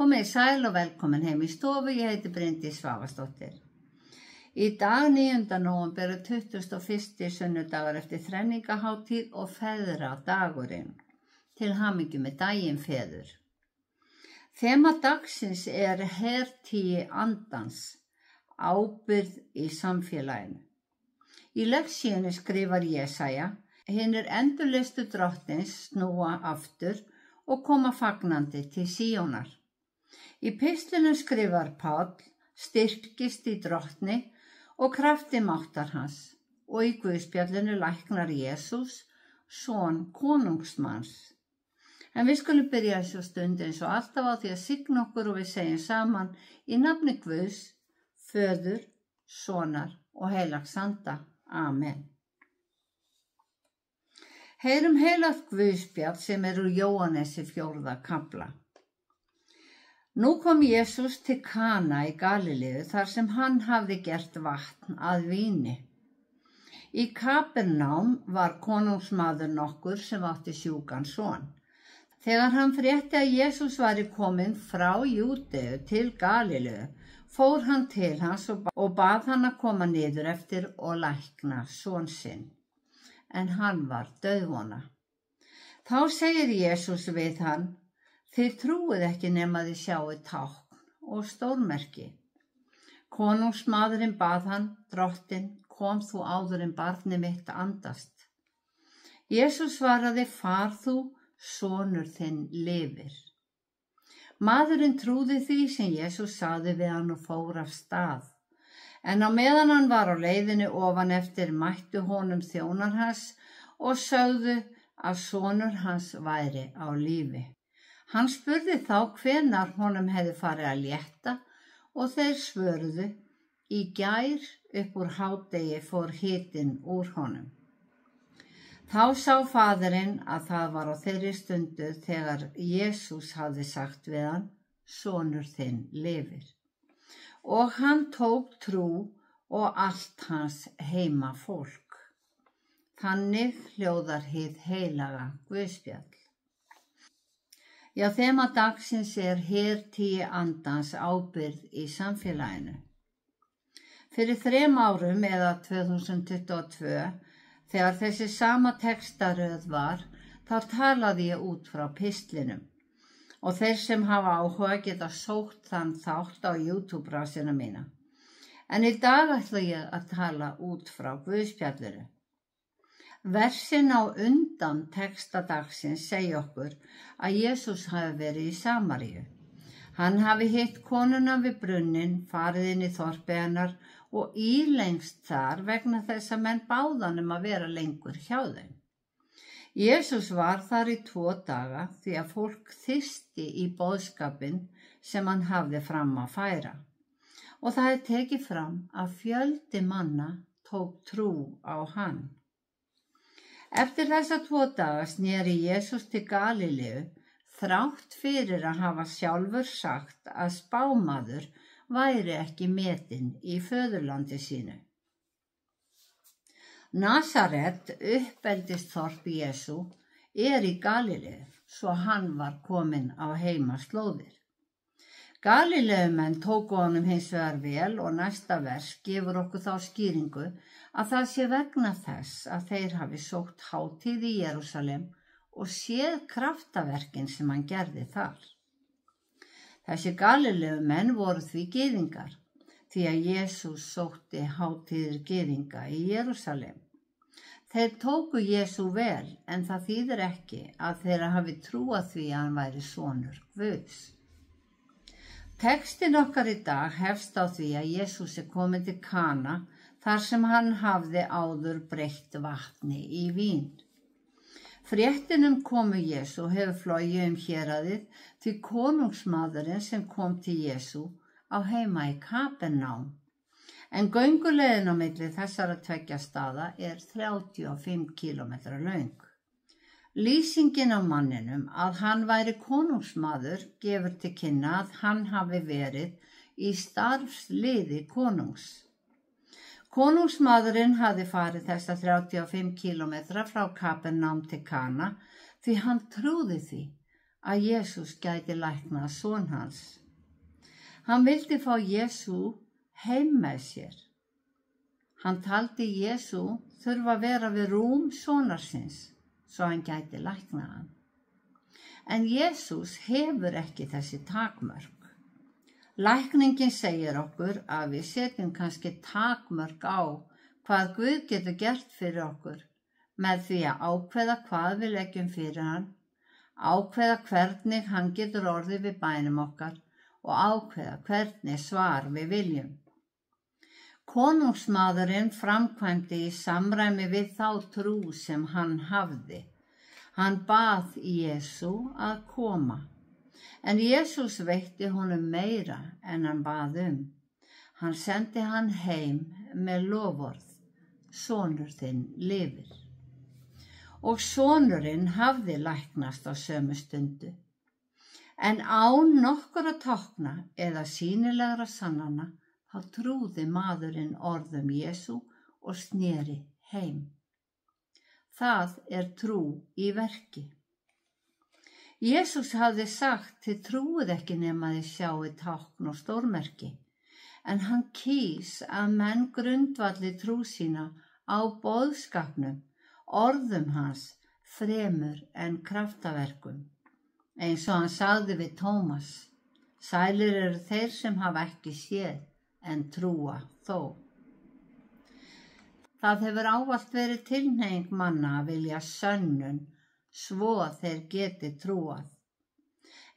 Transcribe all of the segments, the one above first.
Komið sæl og velkomin heim í stofu, ég heiti Bryndís Svavarsdóttir. Í dag 9. nóvember 21. sunnudagur eftir þrenningahátíð og feðradagurinn. Til hamingju með daginn feður. Þema dagsins hertíi andans, ábyrgð í samfélaginu. Í lektíunni skrifar Jesaja, hinir endurleystu drottins snúa aftur og koma fagnandi til Síónar. Í pistlinu skrifar Páll, styrkist í drottni og krafti máttar hans, og í Guðspjallinu læknar Jesús, son konungsmanns. En við skulum byrja þessu stund eins og alltaf á því að signa okkur og við segjum saman í nafni Guðs, Föður, Sonar og heilags anda. Amen. Heyrum heilagt Guðspjall sem úr Jóhannesi 4. kafla. Nú kom Jesús til Kana í Galileu þar sem hann hafði gert vatn að víni. Í Kapernám var konungsmaður nokkur sem átti sjúkan son. Þegar hann frétti að Jesús væri kominn frá Júdeu til Galileu, fór hann til hans og bað hann að koma niður eftir og lækna son sinn. En hann var dauðvona. Þá segir Jesús við hann, þið trúið ekki nema þið sjáið tákn og stórmerki. Konungsmaðurinn bað hann, drottinn, kom þú áður en barnið mitt andast. Jesús svaraði, far þú, sonur þinn lifir. Maðurinn trúði því sem Jesús sagði við hann og fór af stað. En á meðan hann var á leiðinni ofan eftir mættu honum þjónar hans og sögðu að sonur hans væri á lífi. Hann spurði þá hvenær honum hefði farið að létta og þeir svöruðu, í gær upp úr hádegi fór hitinn úr honum. Þá sá faðirinn að það var á þeirri stundu þegar Jesús hafði sagt við hann, sonur þinn lifir. Og hann tók trú og allt hans heima fólk. Þannig hljóðar hið heilaga Guðspjall. Já, þema dagsins hertíi andans, ábyrgð í samfélaginu. Fyrir 3 árum eða 2022, þegar þessi sama textaröð var, þá talaði ég út frá pistlinum. Og þeir sem hafa áhuga geta sótt þann þátt á YouTube-rásina mína. En í dag ætla ég að tala út frá Guðspjallinu. Versin á undan texta dagsins segja okkur að Jesús hafi verið í Samaríu. Hann hafi hitt konuna við brunninn, farið inn í þorpið hennar og ílengst þar vegna þess að menn báðu að vera lengur hjá þeim. Jesús var þar í 2 daga því að fólk þyrsti í boðskapinn sem hann hafði fram að færa. Og það er tekið fram að fjöldi manna tók trú á hann. Eftir þessa 2 daga sneri Jesús til Galileu þrátt fyrir að hafa sjálfur sagt að spámaður væri ekki metinn í föðurlandi sínu. Nasaret, uppeldisþorp Jesú, í Galileu, svo hann var kominn á heimaslóðir. Galileumenn tóku honum hins vegar vel og næsta vers gefur okkur þá skýringu að það sé vegna þess að þeir hafi sótt hátíð í Jerúsalem og séð kraftaverkin sem hann gerði þar. Þessi Galileumenn voru því gyðingar, því að Jesús sótti hátíðir gyðinga í Jerúsalem. Þeir tóku Jesú vel en það þýðir ekki að þeir hafi trúað því að hann væri sonur Guðs. Textin okkar í dag hefst á því að Jesús kominn til Kana þar sem hann hafði áður breytt vatni í vín. Fréttin komu Jesú hefur flogið héraðið því konungsmaðurinn sem kom til Jesú á heima í Kapernám. En gönguleiðin á milli þessara 2 staða 35 kílómetra löng. Lýsingin á manninum að hann væri konungsmaður gefur til kynna að hann hafi verið í starfsliði konungs. Konungsmaðurinn hafði farið þessa 35 kílómetra frá Kapernám til Kana því hann trúði því að Jesús gæti læknað son hans. Hann vildi fá Jesú heim með sér. Hann taldi Jesú þurfa að vera við rúm sonar síns svo hann gæti læknað hann. En Jesús hefur ekki þessi takmörk. Lækningin segir okkur að við setjum kannski takmörk á hvað Guð getur gert fyrir okkur með því að ákveða hvað við leggjum fyrir hann, ákveða hvernig hann getur orðið við bænum okkar og ákveða hvernig svar við viljum. Konungsmaðurinn framkvæmdi í samræmi við þá trú sem hann hafði. Hann bað Jesú að koma, en Jesús veitti honum meira en hann bað um. Hann sendi hann heim með loforð, sonur þinn lifir. Og sonurinn hafði læknast á sömu stundu. En án nokkurra tákna eða sýnilegra sannana þá trúði maðurinn orðum Jesú og sneri heim. Það trú í verki. Jesús hafði sagt, þið trúið ekki nema þið sjáið tákn og stórmerki, en hann kýs að menn grundvalli trú sína á boðskapnum, orðum hans fremur en kraftaverkum. Eins og hann sagði við Tómas, sælir eru þeir sem hafa ekki séð en trúa þó. Það hefur ávallt verið tilhneiging manna að vilja sönnun svo þeir geti trúað.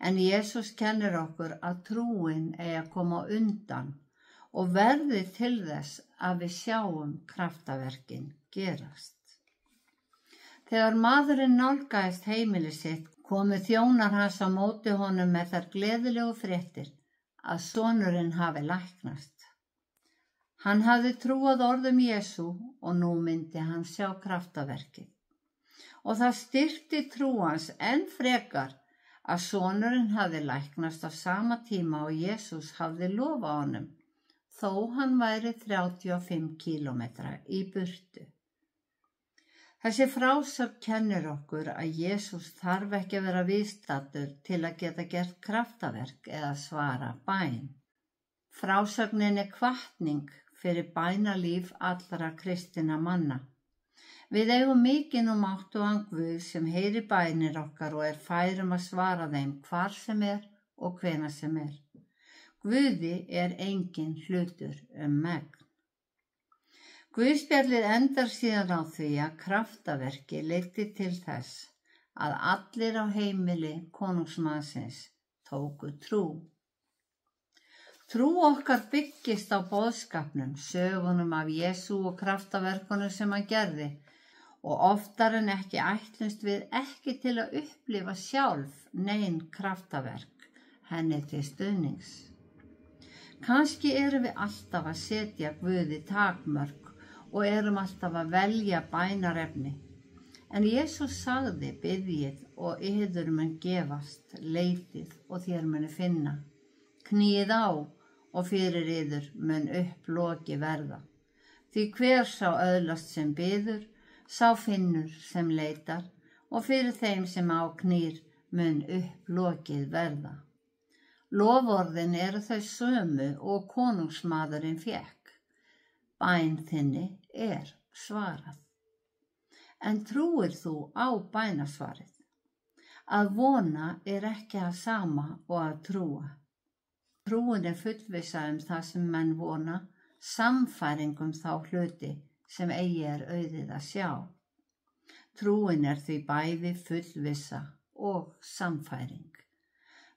En Jesús kennir okkur að trúin eigi að koma undan og verði til þess að við sjáum kraftaverkin gerast. Þegar maðurinn nálgaðist heimili sitt komu þjónar hans á móti honum með þær gleðilegu fréttir að sonurinn hafi læknast. Hann hafði trúað orðum Jesú og nú myndi hann sjá kraftaverkið. Og það styrkti trú hans enn frekar að sonurinn hafði læknast á sama tíma og Jesús hafði lofað honum, þó hann væri 35 kílómetra í burtu. Þessi frásögn kennir okkur að Jesús þarf ekki að vera viðstaddur til að geta gert kraftaverk eða svara bæn. Frásögnin hvatning fyrir bænalíf allra kristinna manna. Við eigum mikinn og máttugan Guð sem heyrir bænir okkar og fær að svara þeim hvar sem og hvenær sem Guði engin hlutur megn. Guðspjallið endar síðan á því að kraftaverki leiddi til þess að allir á heimili konungsmannsins tóku trú. Trú okkar byggist á boðskapnum, sögunum af Jesú og kraftaverkunum sem hann gerði og oftar en ekki ætlumst við ekki til að upplifa sjálf nein kraftaverk henni til stuðnings. Kannski erum við alltaf að setja Guði takmörk og erum alltaf að velja bænarefni. En Jesús sagði, biðjið og yður mun gefast, leitið og þér muni finna. Kníið á og fyrir yður mun upp loki verða. Því hver sá öðlast sem biður, sá finnur sem leitar og fyrir þeim sem á knýr mun upp lokið verða. Loforðin eru þau sömu og konungsmaðurinn fékk. Bæn þinni svarað. En trúir þú á bænasvarið? Að vona ekki það sama og að trúa. Trúin fullvissa það sem menn vona, sannfæring þá hluti sem eigi auðið að sjá. Trúin því bæði fullvissa og sannfæring,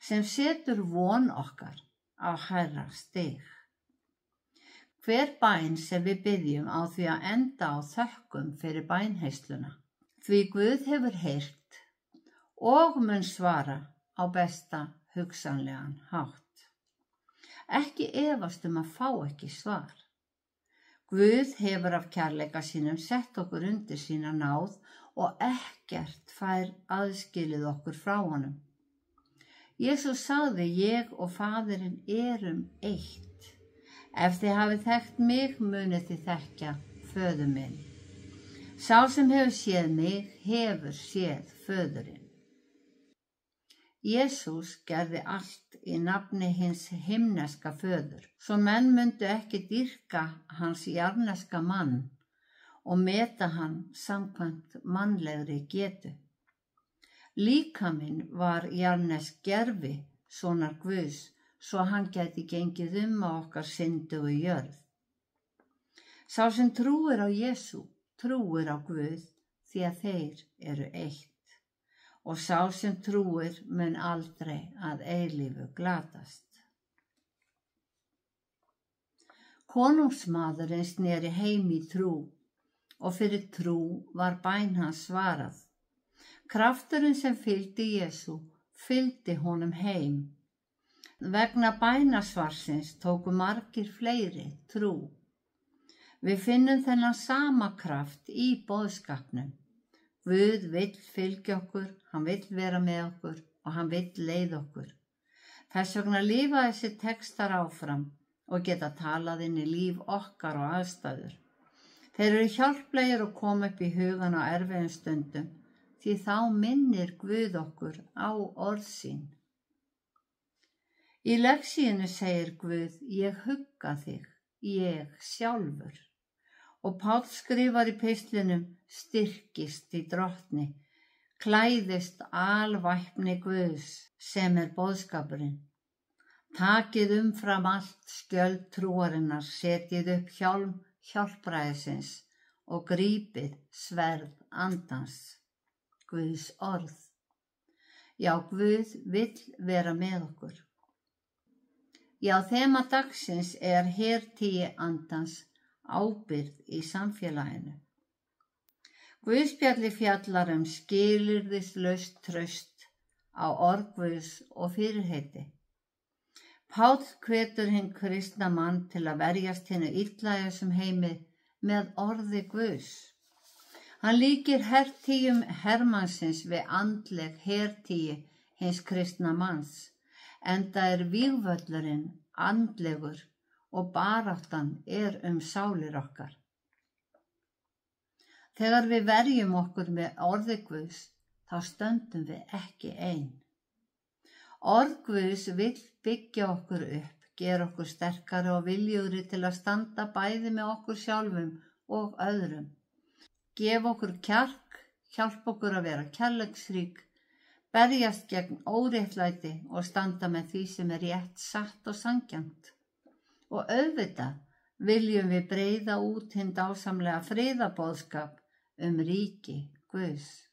sem setur von okkar á hærra stig. Hver bæn sem við biðjum á því að enda á þökkum fyrir bænheysluna, því Guð hefur heyrt og mun svara á besta hugsanlegan hátt. Ekki efast að fá ekki svar. Guð hefur af kærleika sínum sett okkur undir sína náð og ekkert fær aðskilið okkur frá honum. Jesús sagði, ég og Faðirinn erum eitt. Ef þið hafið þekkt mig, munið þið þekkja föður minn. Sá sem hefur séð mig, hefur séð föðurinn. Jesús gerði allt í nafni hins himneska föður, svo menn myndu ekki dýrka hans jarneska mann og meta hann samkvæmt mannlegri getu. Líkaminn var jarnesk gervi sonar Guðs, svo hann gæti gengið á okkar syndugu jörð. Sá sem trúir á Jesú, trúir á Guð, því að þeir eru eitt. Og sá sem trúir mun aldrei að eilífu glatast. Konungsmaðurinn sneri heim í trú og fyrir trú var bæn hans svarað. Krafturinn sem fylgdi Jesú fylgdi honum heim. Vegna bænasvarsins tóku margir fleiri trú. Við finnum þennan sama kraft í boðskapnum. Guð vill fylgja okkur, hann vill vera með okkur og hann vill leiða okkur. Þess vegna lifa þessi textar áfram og geta talað inn í líf okkar og aðstæður. Þeir eru hjálplegir og koma upp í hugan á erfiðum stundum, því þá minnir Guð okkur á orð sín. Í lexíunni segir Guð, ég hugga þig, ég sjálfur. Og Páll skrifar í pistlinum, styrkist í drottni, klæðist alvæpni Guðs, sem boðskapurinn. Takið umfram allt skjöld trúarinnar, setjið upp hjálm hjálpræðisins og grípið sverð andans, Guðs orð. Já, Guð vill vera með okkur. Já, þema dagsins hertíi andans, ábyrgð í samfélaginu. Guðspjalli fjallar skilyrðislaust traust á orð Guðs og fyrirheiti. Páll hvetur hinn kristna mann til að verjast hinu illa í þessum heimi með orði Guðs. Hann líkir hertíum hermannsins við andleg hertíi hins kristna manns, enda vígvöllurinn andlegur og baráttan sálir okkar. Þegar við verjum okkur með orði Guðs, þá stöndum við ekki ein. Orð Guðs vill byggja okkur upp, gera okkur sterkari og viljugri til að standa bæði með okkur sjálfum og öðrum. Gef okkur kjark, hjálp okkur að vera kærleiksrík, berjast gegn óréttlæti og standa með því sem rétt, satt og sanngjarnt. Og auðvitað viljum við breiða út hinn dásamlega friðarboðskap ríki Guðs.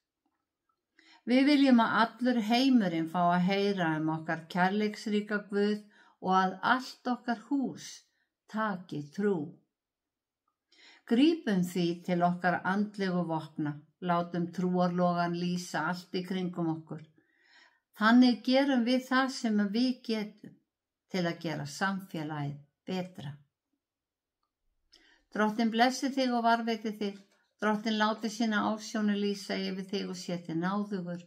Við viljum að allur heimurinn fá að heyra okkar kærleiksríka Guð og að allt okkar hús taki trú. Grípum því til okkar andlegu vopna, látum trúarlogan lýsa allt í kringum okkur. Þannig gerum við það sem við getum til að gera samfélagið betra. Drottinn blessi þig og varveiti þig. Drottinn láti sína ásjónu lýsa yfir þig og sé þig náðugur.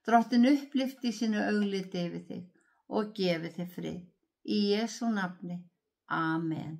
Drottinn upplyfti sínu augliti yfir þig og gefi þig frið. Í Jesú nafni. Amen.